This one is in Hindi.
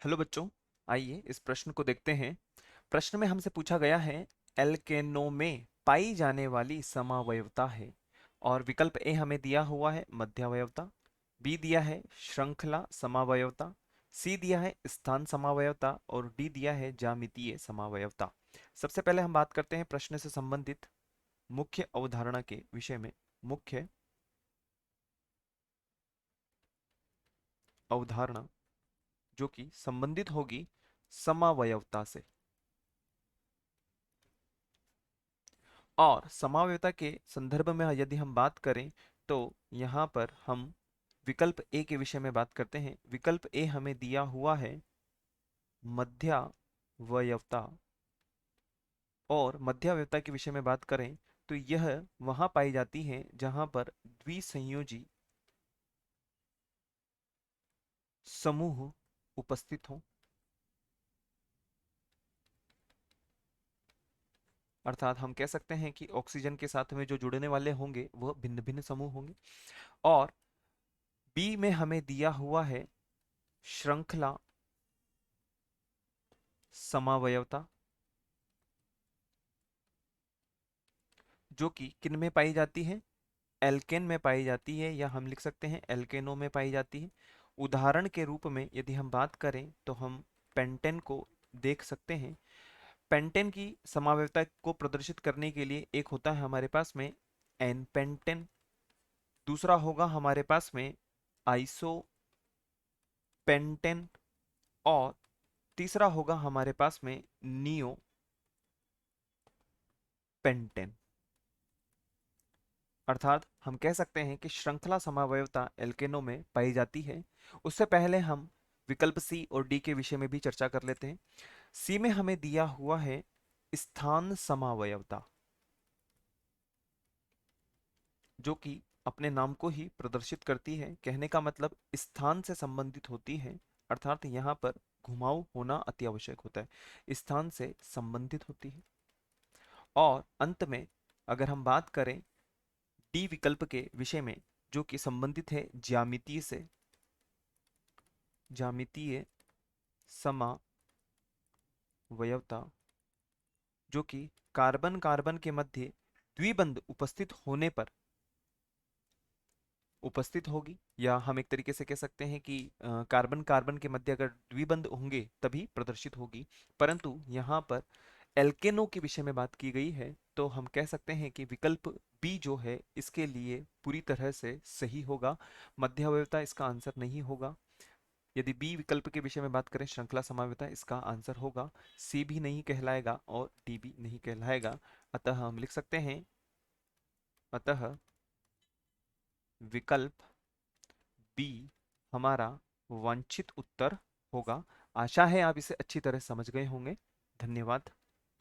हेलो बच्चों, आइए इस प्रश्न को देखते हैं। प्रश्न में हमसे पूछा गया है एल्केनो में पाई जाने वाली समावयवता है। और विकल्प ए हमें दिया हुआ है मध्यावयवता, बी दिया है श्रृंखला समावयवता, सी दिया है स्थान समावयवता और डी दिया है ज्यामितीय समावयवता। सबसे पहले हम बात करते हैं प्रश्न से संबंधित मुख्य अवधारणा के विषय में। मुख्य अवधारणा जो कि संबंधित होगी समावयवता से। और समावयवता के संदर्भ में यदि हम बात करें तो यहाँ पर हम विकल्प ए के विषय में बात करते हैं। विकल्प ए हमें दिया हुआ है मध्यावयवता। और मध्यावयवता के विषय में बात करें तो यह वहाँ पाई जाती है जहाँ पर द्विसंयोजी समूह उपस्थित हों। अर्थात हम कह सकते हैं कि ऑक्सीजन के साथ में जो जुड़ने वाले होंगे वह भिन्न भिन्न समूह होंगे। और बी में हमें दिया हुआ है श्रृंखला समावयवता, जो कि किन में पाई जाती है? एल्केन में पाई जाती है, या हम लिख सकते हैं एल्केनो में पाई जाती है। उदाहरण के रूप में यदि हम बात करें तो हम पेंटेन को देख सकते हैं। पेंटेन की समावयवता को प्रदर्शित करने के लिए एक होता है हमारे पास में एन पेंटेन, दूसरा होगा हमारे पास में आइसो पेंटेन, और तीसरा होगा हमारे पास में नियो पेंटेन। अर्थात हम कह सकते हैं कि श्रृंखला समावयवता एल्केनो में पाई जाती है। उससे पहले हम विकल्प सी और डी के विषय में भी चर्चा कर लेते हैं। सी में हमें दिया हुआ है स्थान समावयवता, जो कि अपने नाम को ही प्रदर्शित करती है। कहने का मतलब स्थान से संबंधित होती है। अर्थात यहाँ पर घुमाव होना अति आवश्यक होता है, स्थान से संबंधित होती है। और अंत में अगर हम बात करें डी विकल्प के विषय में, जो कि संबंधित है ज्यामितीय से, ज्यामितीय समावयवता, जो कि कार्बन कार्बन के मध्य द्विबंध उपस्थित होने पर उपस्थित होगी। या हम एक तरीके से कह सकते हैं कि कार्बन कार्बन के मध्य अगर द्विबंध होंगे तभी प्रदर्शित होगी। परंतु यहाँ पर एल्केनो के विषय में बात की गई है, तो हम कह सकते हैं कि विकल्प बी जो है इसके लिए पूरी तरह से सही होगा। मध्यावयवता इसका आंसर नहीं होगा। यदि बी विकल्प के विषय में बात करें श्रृंखला समावयवता, इसका आंसर होगा। सी भी नहीं कहलाएगा और डी भी नहीं कहलाएगा। अतः हम लिख सकते हैं, अतः विकल्प बी हमारा वांछित उत्तर होगा। आशा है आप इसे अच्छी तरह समझ गए होंगे। धन्यवाद।